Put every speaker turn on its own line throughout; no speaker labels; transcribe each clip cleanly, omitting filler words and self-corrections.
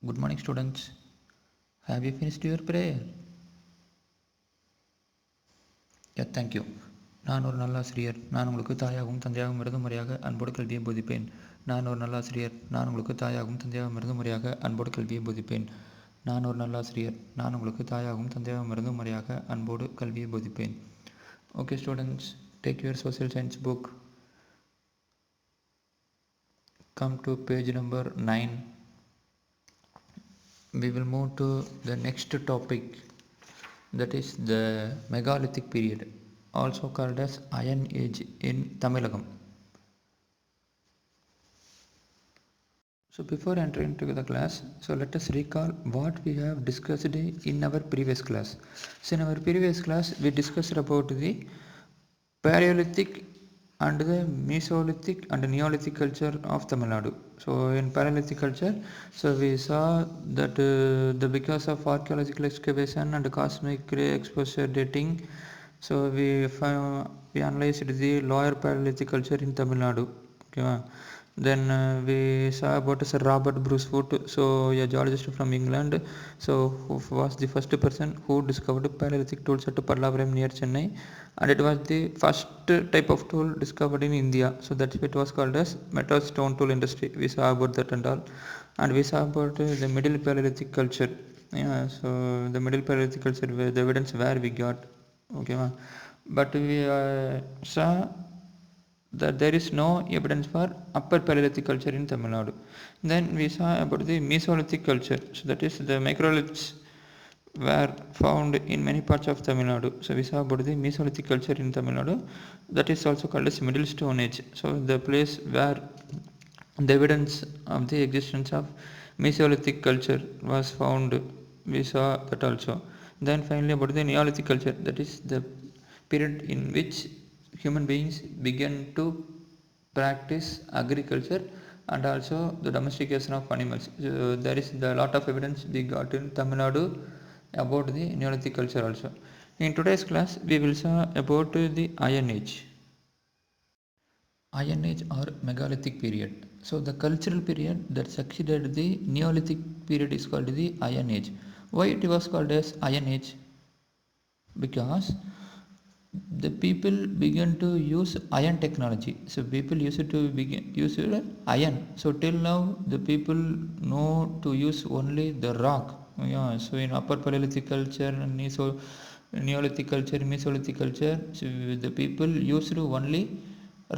Good morning, students. Have you finished your prayer? Thank you. நான் ஒரு நல்லாசிரியர். நான் உங்களுக்கு தாயாகவும் தந்தையாகவும் இருந்து முறையாக அன்போடு கல்வியை போதிப்பேன். நான் ஒரு நல்லாசிரியர். நான் உங்களுக்கு தாயாகவும் தந்தையாகவும் இருந்து முறையாக அன்போடு கல்வியை போதிப்பேன். நான் ஒரு நல்லாசிரியர். நான் உங்களுக்கு தாயாகவும் தந்தையாகவும் இருந்து முறையாக அன்போடு கல்வியை போதிப்பேன். Okay, students, take your social science book. Come to page number 9. We will move to the next topic, that is the megalithic period, also called as Iron Age in Tamilagam. So before entering into the class, so let us recall what we have discussed in our previous class. So in our previous class we discussed about the Paleolithic and the Mesolithic and Neolithic culture of Tamil Nadu. So in Paleolithic culture, so we saw that because of archaeological excavation and cosmic ray exposure dating, so we analyzed the lower Paleolithic culture in Tamil Nadu. Okay. Then we saw about Sir Robert Brucewood, so a geologist from England, so who was the first person who discovered Paleolithic tools at Pallavaram near Chennai, and it was the first type of tool discovered in India. So that's why it was called as metal stone tool industry. We saw about that and all, and we saw about the Middle Paleolithic culture. Yeah, so the Middle Paleolithic culture, the evidence where we got, okay, but we saw that there is no evidence for Upper Paleolithic culture in Tamil Nadu. Then we saw about the Mesolithic culture, so that is the microliths were found in many parts of Tamil Nadu. So we saw about the Mesolithic culture in Tamil Nadu, that is also called as Middle Stone Age. So the place where the evidence of the existence of Mesolithic culture was found, we saw that also. Then finally about the Neolithic culture, that is the period in which human beings began to practice agriculture and also the domestication of animals. So there is a lot of evidence we got in Tamil Nadu about the Neolithic culture also. In today's class, we will see about the Iron Age. Iron Age or Megalithic period. So the cultural period that succeeded the Neolithic period is called the Iron Age. Why it was called as Iron Age? Because the people began to use iron technology. So people used to use iron. So till now the people know to use only the rock. Yeah. So in Upper Paleolithic culture and Neolithic culture, Mesolithic culture, so the people used only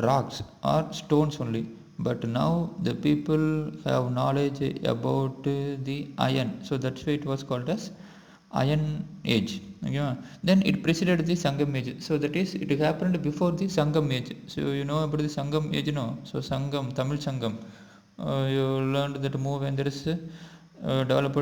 rocks or stones only. But now the people have knowledge about the iron. So that's why it was called as Iron Age. Yeah. Then it preceded the Sangam Age. So that is, it happened before the Sangam Age. So you know about the Sangam Age, no? So Sangam, Tamil Sangam. You learned that move when there is developed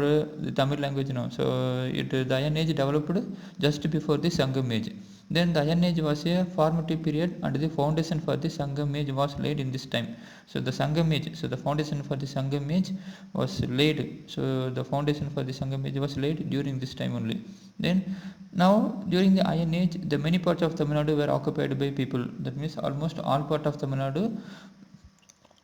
the Tamil language, no? So the Iron Age developed just before the Sangam Age. Then the Iron Age was a formative period and the foundation for the Sangam Age was laid in this time. So the Sangam Age, so the foundation for the Sangam Age was laid. So the foundation for the Sangam Age was laid during this time only. Then now during the Iron Age, the many parts of Tamil Nadu were occupied by people. That means almost all part of Tamil Nadu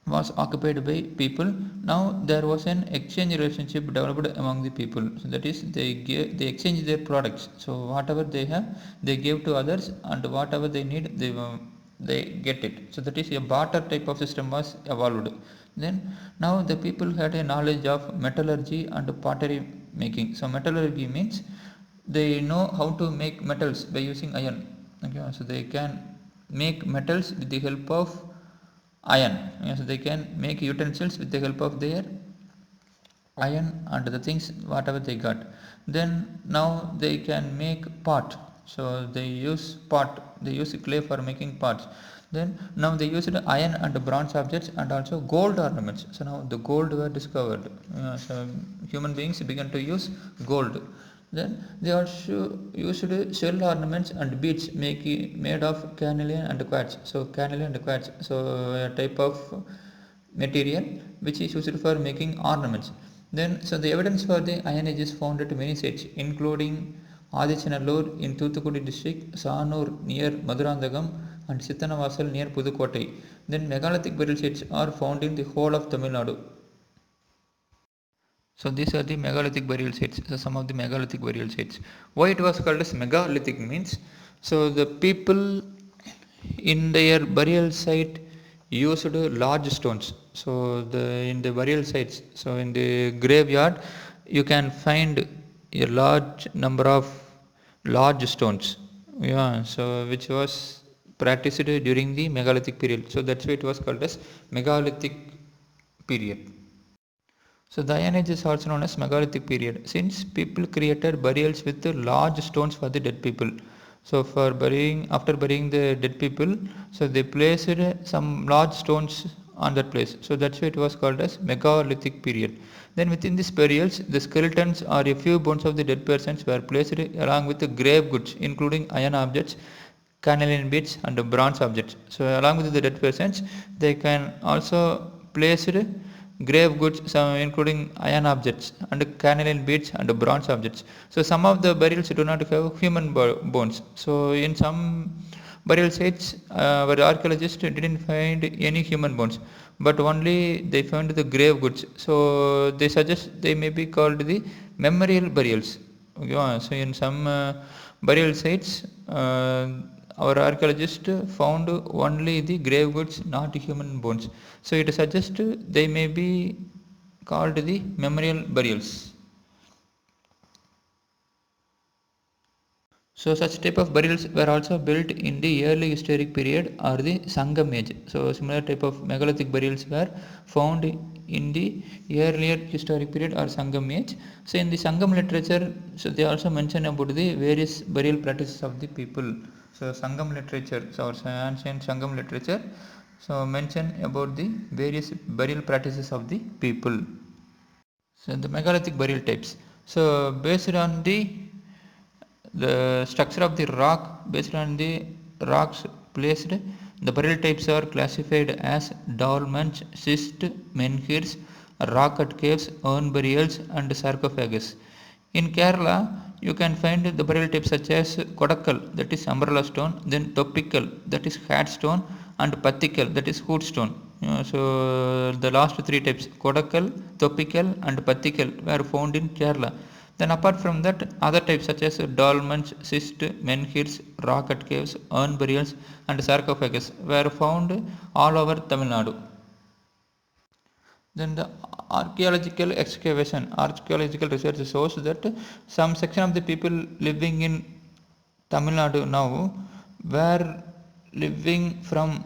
was occupied by people. Now there was an exchange relationship developed among the people. So that is, they exchange their products. So whatever they have, they give to others, and whatever they need, they get it. So that is, a barter type of system was evolved. Then now the people had a knowledge of metallurgy and pottery making. So metallurgy means they know how to make metals by using iron. Okay, so they can make metals with the help of iron. Yes, they can make utensils with the help of their iron and the things whatever they got. Then now they can make pot. So they use pot, they use clay for making pots. Then now they use iron and bronze objects and also gold ornaments. So now the gold were discovered. So human beings began to use gold. Then they also used shell ornaments and beads made of carnelian and quartz. So carnelian and quartz, so a type of material which is used for making ornaments. Then so the evidence for the Iron Age is found at many sites, including Adichanallur in Thuthukudi district, Sanur near Madurandagam, and Sittanavasal near Pudukkottai. Then megalithic burial sites are found in the whole of Tamil Nadu. So these are the megalithic burial sites. So some of the megalithic burial sites. Why it was called as megalithic means, so the people in their burial site used large stones. So in the burial sites, so in the graveyard, you can find a large number of large stones. Yeah, so which was practiced during the megalithic period. So that's why it was called as megalithic period. So the Iron Age is also known as megalithic period, since people created burials with large stones for the dead people. So for burying, after burying the dead people, so they placed some large stones on that place. So that's why it was called as megalithic period. Then within these burials, the skeletons or a few bones of the dead persons were placed along with the grave goods, including iron objects, carnelian beads and bronze objects. So along with the dead persons, they can also place grave goods, some including iron objects and carnelian beads and bronze objects. So some of the burials do not have human bones. So in some burial sites, where archaeologists didn't find any human bones, but only they found the grave goods. So they suggest they may be called the memorial burials. Yeah, so in some burial sites, our archaeologists found only the grave goods, not human bones. So it suggests they may be called the memorial burials. So such type of burials were also built in the early historic period or the Sangam age. So similar type of megalithic burials were found in the earlier historic period or Sangam age. So in the Sangam literature, so they also mention about the various burial practices of the people. So Sangam literature, so ancient Sangam literature, so mention about the various burial practices of the people. So the megalithic burial types. So based on the structure of the rock, based on the rocks placed, the burial types are classified as dolmens, schist, menhirs, rock cut caves, urn burials and sarcophagus. In Kerala, you can find the burial types such as Kodakkal, that is umbrella stone, then Topical, that is hat stone, and Pathikal, that is hood stone. So the last three types, Kodakkal, Topical and Pathikal, were found in Kerala. Then apart from that, other types such as dolmens, schist, menhirs, rock cut caves, urn burials and sarcophagus were found all over Tamil Nadu. Then the archaeological research shows that some section of the people living in Tamil Nadu now were living from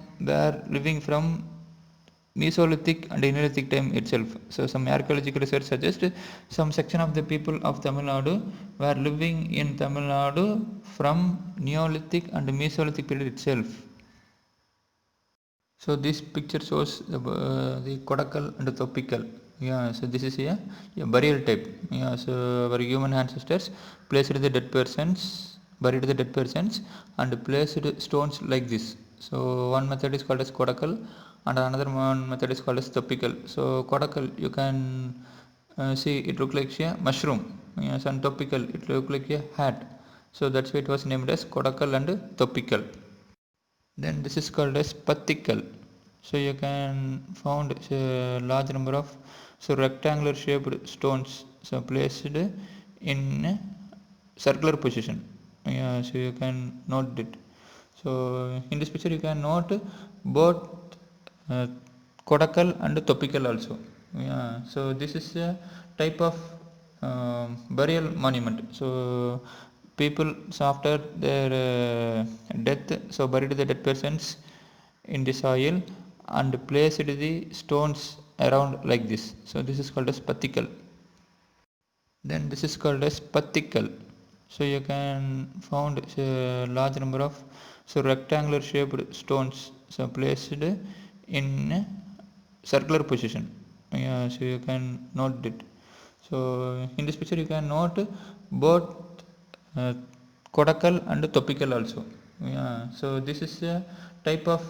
Mesolithic and Neolithic time itself. So some archaeological research suggests some section of the people of Tamil Nadu were living in Tamil Nadu from Neolithic and Mesolithic period itself. So this picture shows the Kodakkal and the Topical. Yeah, so this is a burial type. Yeah, so our human ancestors placed the dead persons, buried the dead persons, and placed stones like this. So one method is called as Kodakkal, and another one method is called as Topical. So Kodakkal, you can see it look like a mushroom. Yes, and Topical, it look like a hat. So that's why it was named as Kodakkal and Topical. Then this is called as Pathikal. So you can found a large number of rectangular shaped stones placed in a circular position. Yeah, so you can note it. So in this picture you can note both uh, Kodakal and Topical also. Yeah, so this is a type of burial monument. So people, so after their death, so buried the dead persons in the soil and placed the stones around like this. So this is called as Pathikal. Then this is called as Pathikal. So you can found a large number of rectangular shaped stones placed in a circular position. Yeah, so you can note it. So in this picture you can note both uh, Kodakal and Topical also. Yeah, so this is a type of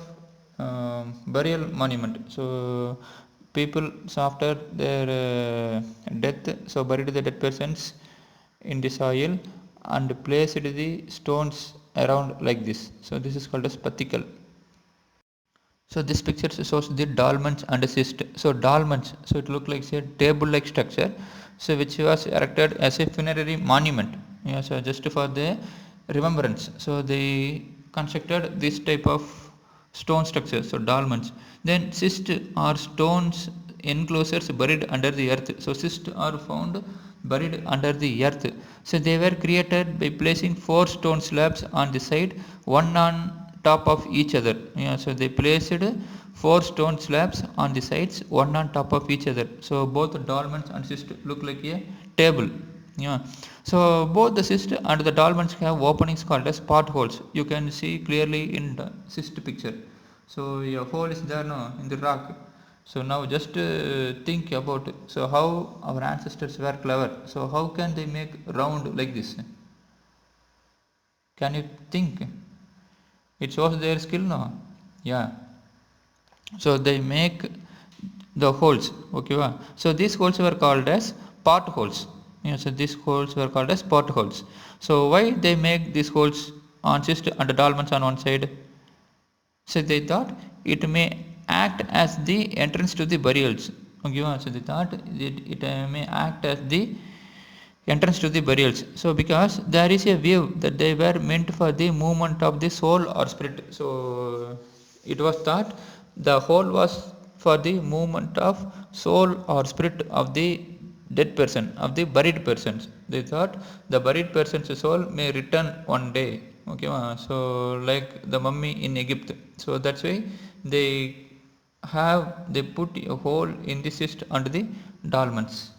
burial monument. So people, so after their death, so buried the dead persons in the soil and placed the stones around like this. So this is called as Pathikal. So this picture shows the dolmens and schist. So dolmens, so it looks like a table-like structure. so which was erected as a funerary monument, yeah, so just for the remembrance. So they constructed this type of stone structures, so dolmens. Then cysts are stones enclosures buried under the earth. So cysts are found buried under the earth. So they were created by placing four stone slabs on the side, one on top of each other, yeah, so they placed four stone slabs on the sides, one on top of each other. So both the dolmens and cyst look like a table, yeah. So both the cyst and the dolmens have openings called as potholes. You can see clearly in the cyst picture. So a hole is there no in the rock. So now just think about, so how our ancestors were clever. So how can they make round like this? Can you think? It shows their skill no, yeah. So they make the holes, okay va? So these holes were called as potholes, yeah, so these holes were called as potholes. So why they make these holes on cyst and dolmens on one side? So they thought it may act as the entrance to the burials, okay va? So they thought it may act as the entrance to the burials. So because there is a view that they were meant for the movement of the soul or spirit. So it was thought the hole was for the movement of soul or spirit of the dead person, of the buried persons. They thought the buried person's soul may return one day, okay, so like the mummy in Egypt. So that's why they they put a hole in the cyst under the dolmens.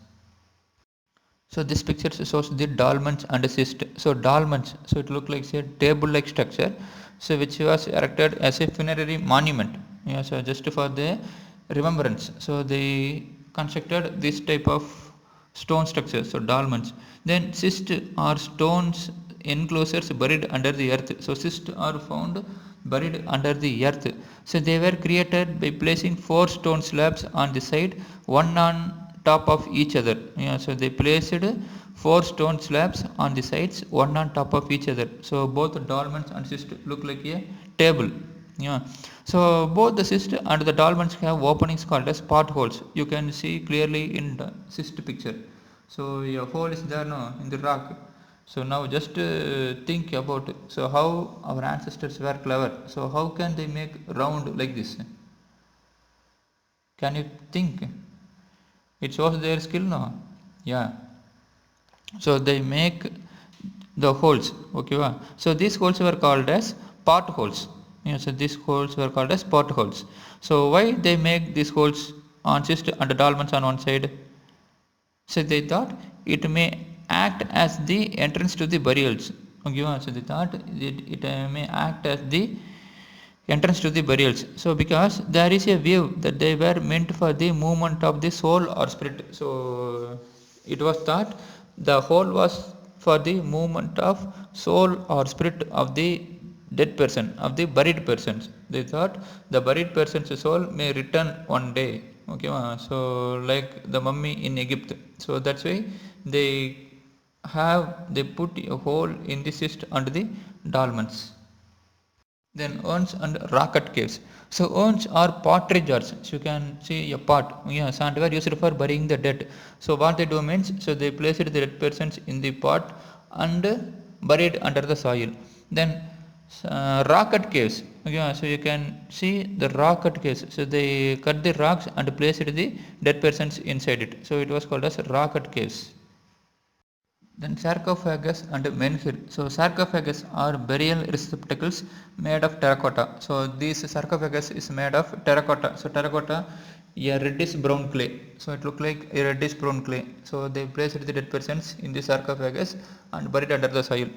So this picture shows the dolmens and cyst. So dolmens, so it looks like a table-like structure, so which was erected as a funerary monument. Yeah, so just for the remembrance. So they constructed this type of stone structures, so dolmens. Then cyst are stones enclosures buried under the earth. So cysts are found buried under the earth. So they were created by placing four stone slabs on the side, one on top of each other, yeah, so they placed four stone slabs on the sides, one on top of each other. So both the dolmens and cyst look like a table, yeah. So both the cyst and the dolmens have openings called as potholes. You can see clearly in the cyst picture. So a hole is there no in the rock. So now just think about, so how our ancestors were clever. So how can they make round like this? Can you think? It shows their skill no, yeah. So they make the holes, okay va? So these holes were called as potholes, yeah, so these holes were called as potholes. So why they make these holes on cyst and dolmens on one side? So they thought it may act as the entrance to the burials, okay va? So they thought it may act as the entrance to the burials. So because there is a view that they were meant for the movement of the soul or spirit. So it was thought the hole was for the movement of soul or spirit of the dead person, of the buried persons. They thought the buried person's soul may return one day, okay, so like the mummy in Egypt. So that's why they put a hole in the cyst under the dolmens. Then urns and rocket caves. So urns are pottery jars. So you can see a pot. Yes, and were used for burying the dead. So what they do means, so they placed the dead persons in the pot and buried under the soil. Then rocket caves. Yeah, so you can see the rocket caves. So they cut the rocks and placed the dead persons inside it. So it was called as rocket caves. Then sarcophagus and menhir. So sarcophagus are burial receptacles made of terracotta. So this sarcophagus is made of terracotta. So terracotta, a reddish brown clay. So it looks like a reddish brown clay. So they placed the dead persons in the sarcophagus and buried under the soil.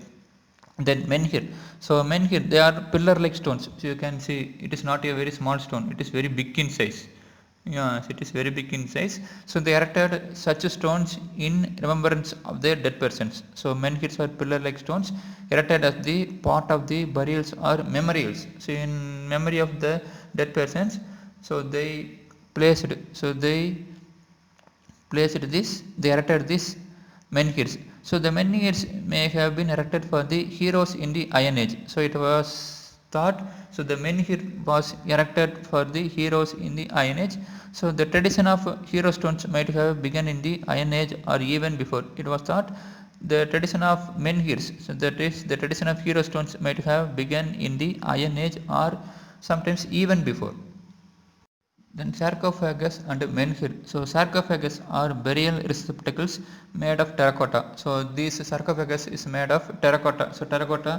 Then menhir. So menhir, they are pillar like stones. So you can see it is not a very small stone, it is very big in size. Yes, it is very big in size. So they erected such stones in remembrance of their dead persons. So menhirs are pillar-like stones erected as the part of the burials or memorials. So in memory of the dead persons, so they placed they erected this menhirs. So the menhirs may have been erected for the heroes in the Iron Age. So it was thought, so the menhir was erected for the heroes in the Iron Age. So the tradition of hero stones might have begun in the Iron Age or even before. It was thought the tradition of menhirs, so that is the tradition of hero stones might have begun in the Iron Age or sometimes even before. Then sarcophagus and menhir. So sarcophagus are burial receptacles made of terracotta. So this sarcophagus is made of terracotta. So terracotta,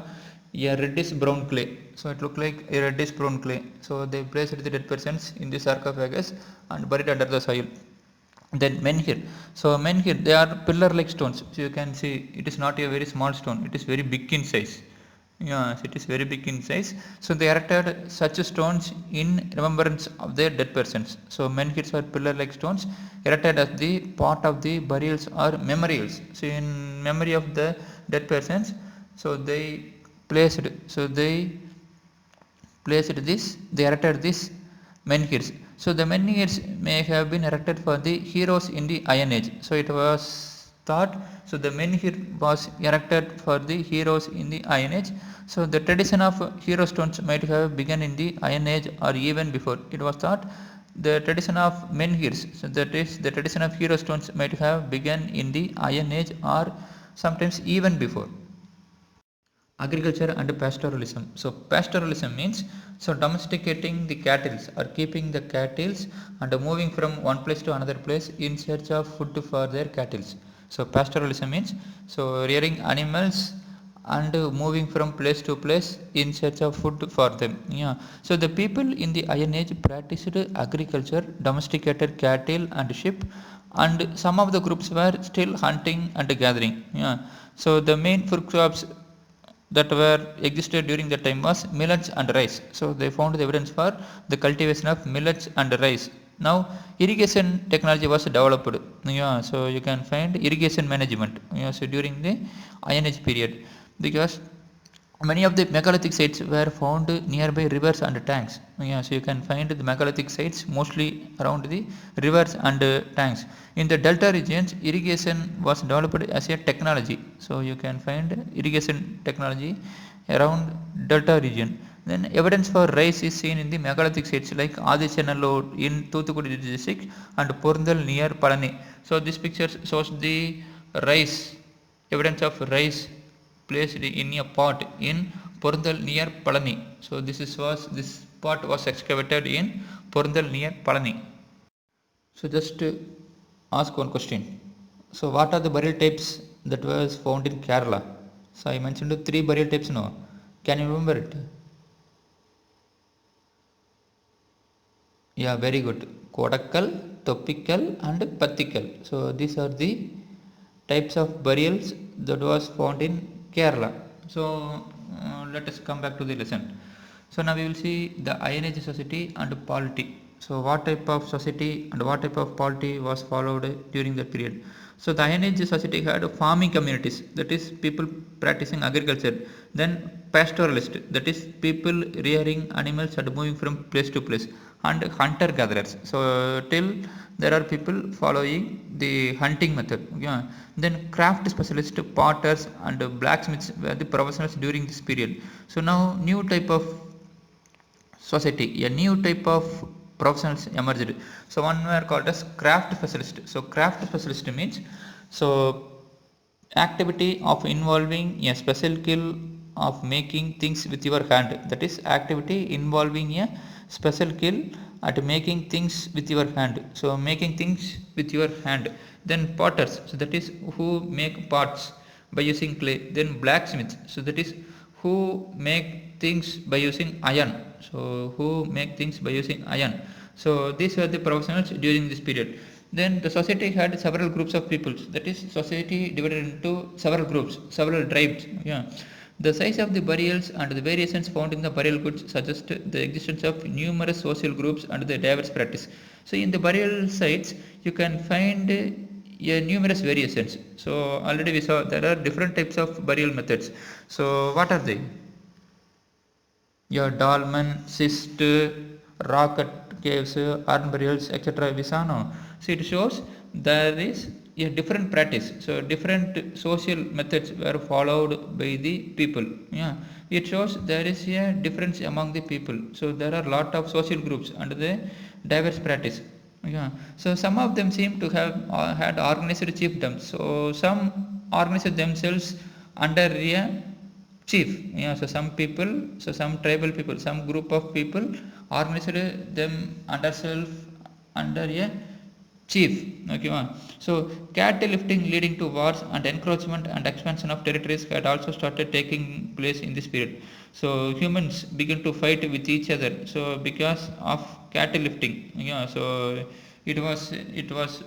a reddish brown clay. So it look like a reddish brown clay. So they placed the dead persons in the sarcophagus and buried under the soil. Then menhir. So menhir, they are pillar like stones. So you can see it is not a very small stone. It is very big in size. Yes, it is very big in size. So they erected such stones in remembrance of their dead persons. So menhirs are pillar-like stones erected as the part of the burials or memorials. So in memory of the dead persons, so they placed. So they erected this menhirs. So the menhirs may have been erected for the heroes in the Iron Age. So it was thought, so the menhir was erected for the heroes in the Iron Age. So the tradition of hero stones might have begun in the Iron Age or even before. It was thought the tradition of menhirs, so that is the tradition of hero stones might have begun in the Iron Age or sometimes even before. Agriculture and pastoralism. So pastoralism means so domesticating the cattle or keeping the cattle and moving from one place to another place in search of food for their cattle. So pastoralism means so rearing animals and moving from place to place in search of food for them. Yeah. So the people in the Iron Age practiced agriculture, domesticated cattle and sheep, and some of the groups were still hunting and gathering. Yeah. So the main food crops that were existed during that time was millets and rice. So they found the evidence for the cultivation of millets and rice. Now irrigation technology was developed. Yeah, so you can find irrigation management. Yeah, so during the Iron Age period, because many of the megalithic sites were found nearby rivers and tanks. Yeah, so you can find the megalithic sites mostly around the rivers and tanks. In the delta regions, irrigation was developed as a technology. So you can find irrigation technology around delta region. Then evidence for rice is seen in the megalithic sites like Adichanallur in Thoothukudi district and Porundal near Palani. So this picture shows the rice, evidence of rice placed in a pot in Porundal near Palani. So this pot was excavated in Porundal near Palani. So just ask one question. So what are the burial types that was found in Kerala? So I mentioned three burial types now. Can you remember it? Yeah, very good. Kodakkal, Topical and Pathikal. So these are the types of burials that was found in Kerala. So let us come back to the lesson. So now we will see the Iron Age society and polity. So what type of society and what type of polity was followed during that period. So the Iron Age society had farming communities, that is people practicing agriculture. Then pastoralist, that is people rearing animals and moving from place to place, and hunter gatherers. So till there are people following the hunting method. Yeah. Then craft specialist, potters and blacksmiths were the professionals during this period. So now new type of society, a new type of professionals emerged. So one were called as craft specialist. So craft specialist means so activity of involving a special skill of making things with your hand, that is activity involving a special skill at making things with your hand. So making things with your hand. Then potters, so that is who make pots by using clay. Then blacksmiths, so that is who make things by using iron. So who make things by using iron. So these were the professionals during this period. Then the society had several groups of people, that is society divided into several groups, several tribes. Yeah. The size of the burials and the variations found in the burial goods suggest the existence of numerous social groups and the diverse practice. So in the burial sites you can find numerous variations. So already we saw there are different types of burial methods. So what are they? Yeah, dolmen, cyst, rock cut caves, urn burials, etc. We saw now. So it shows there is a different practice. So different social methods were followed by the people. Yeah, it shows there is a difference among the people. So there are lot of social groups under the diverse practice. Yeah, so some of them seem to have had organized chiefdoms. So some organized themselves under a chief. Yeah, so some people, so some tribal people, some group of people organized them under self under a chief. Okay, so cattle lifting leading to wars and encroachment and expansion of territories had also started taking place in this period. So humans begin to fight with each other, so because of cattle lifting. Yeah, so it was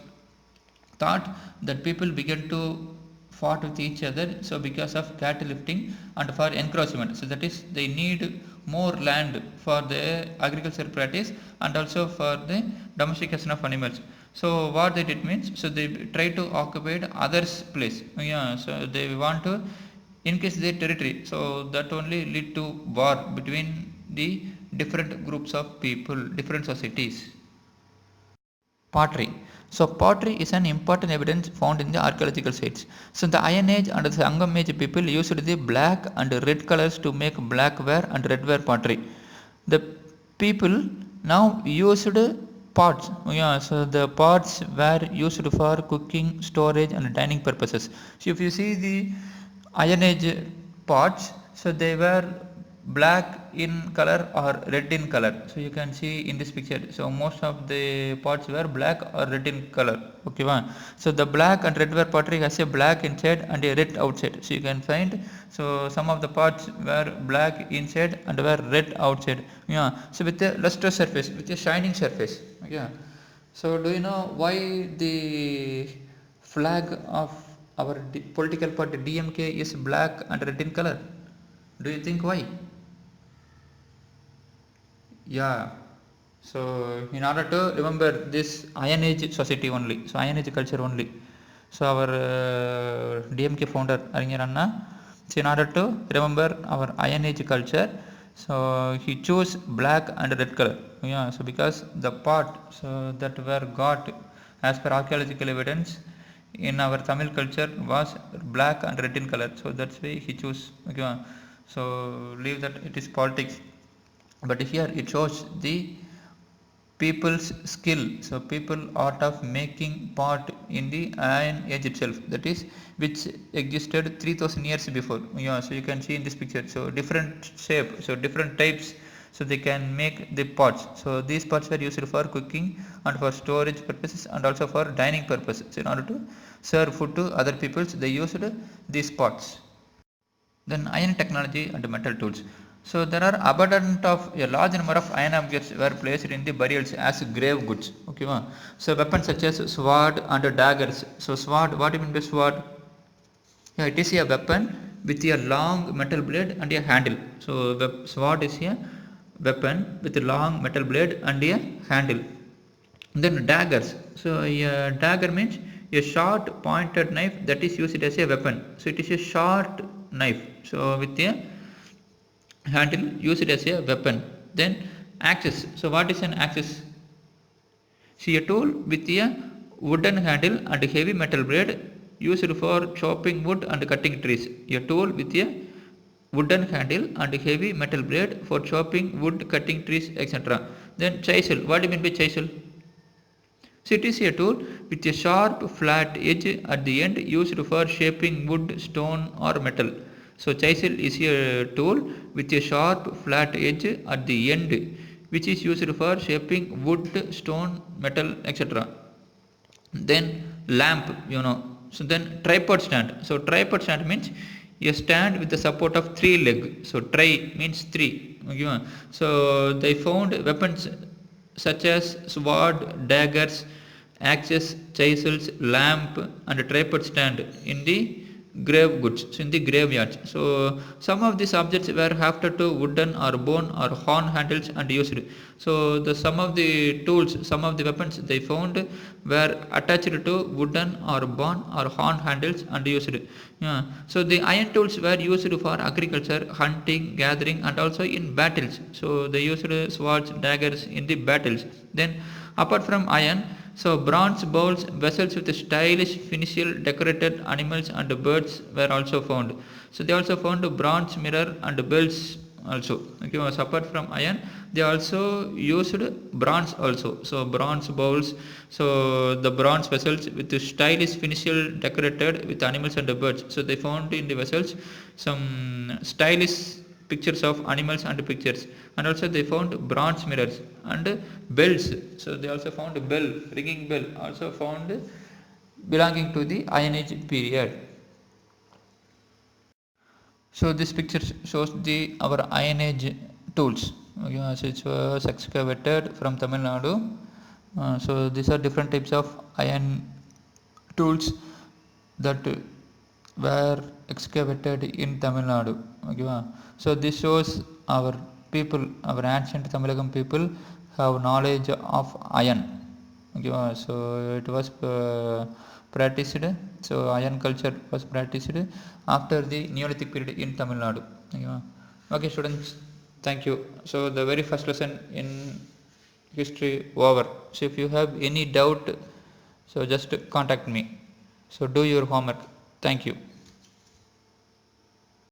thought that people began to fought with each other, so because of cattle lifting and for encroachment, so that is they need more land for the agricultural practice and also for the domestication of animals. So what that it means, so they try to occupy others place. Yeah, so they want to increase their territory, so that only lead to war between the different groups of people, different societies. Pottery. So pottery is an important evidence found in the archaeological sites. So the Iron Age and the Sangam Age people used the black and red colors to make blackware and redware pottery. The people now used pots. Yeah, so the pots were used for cooking, storage and dining purposes. So if you see the Iron Age pots, so they were black in color or red in color. So you can see in this picture, so most of the pots were black or red in color. Okay, so the black and red ware pottery has a black inside and a red outside. So you can find, so some of the pots were black inside and were red outside. Yeah, so with a lustrous surface, with a shining surface. Yeah, so do you know why the flag of our political party DMK is black and red in color? Do you think why? Yeah, so in order to remember this Iron Age society only, so Iron Age culture only. So our DMK founder Arinyar Anna, so in order to remember our Iron Age culture, so he chose black and red color. Yeah, so because the pot so that were got as per archaeological evidence in our Tamil culture was black and red in color. So that's why he chose. Okay, so leave that it is politics, but here it shows the people's skill, so people art of making pot in the Iron Age itself, that is which existed 3000 years before. Yeah, so you can see in this picture, so different shape, so different types, so they can make the pots. So these pots were used for cooking and for storage purposes and also for dining purposes. So in order to serve food to other peoples, they used these pots. Then iron technology and metal tools. So there are abundant of a large number of iron objects were placed in the burials as grave goods. Okay, so weapons such as sword and daggers. So sword, what do you mean by sword? Yeah, it is a weapon with a long metal blade and a handle. So sword is a weapon with a long metal blade and a handle. Then daggers. So a dagger means a short pointed knife that is used as a weapon. So it is a short knife. So with a handle used as a weapon. Then axes. So what is an axis? See, a tool with a wooden handle and heavy metal blade used for chopping wood and cutting trees. A tool with a wooden handle and heavy metal blade for chopping wood, cutting trees, etc. Then chisel. What do you mean by chisel? So it is a tool with a sharp flat edge at the end used for shaping wood, stone or metal. So chisel is a tool with a sharp flat edge at the end which is used for shaping wood, stone, metal, etc. Then lamp, So then tripod stand. So tripod stand means a stand with the support of 3 legs. So tri means 3. Okay. So they found weapons such as sword, daggers, axes, chisels, lamp and tripod stand in the grave goods, so in the graveyards. So some of these objects were hafted to wooden or bone or horn handles and used. So some of the tools, some of the weapons they found were attached to wooden or bone or horn handles and used. Yeah. So the iron tools were used for agriculture, hunting, gathering and also in battles. So they used swords, daggers in the battles. Then apart from iron, So bronze bowls, vessels with stylish finial decorated animals and birds were also found. So they also found a bronze mirror and bells also. Okay, so apart from iron, they also used bronze also. So bronze bowls, so the bronze vessels with stylish finial decorated with animals and birds. So they found in the vessels some stylish pictures of animals and pictures, and also they found bronze mirrors and bells. So they also found a bell, ringing bell, also found belonging to the Iron Age period. So this picture shows the our Iron Age tools. Okay, so it was excavated from Tamil Nadu. So these are different types of iron tools that were excavated in Tamil Nadu. Okay, so this shows our people, our ancient Tamilagam people have knowledge of iron. Okay, so it was practiced. So iron culture was practiced after the Neolithic period in Tamil Nadu. Okay, okay students, thank you. So the very first lesson in history over. So if you have any doubt, so just contact me. So do your homework. Thank you.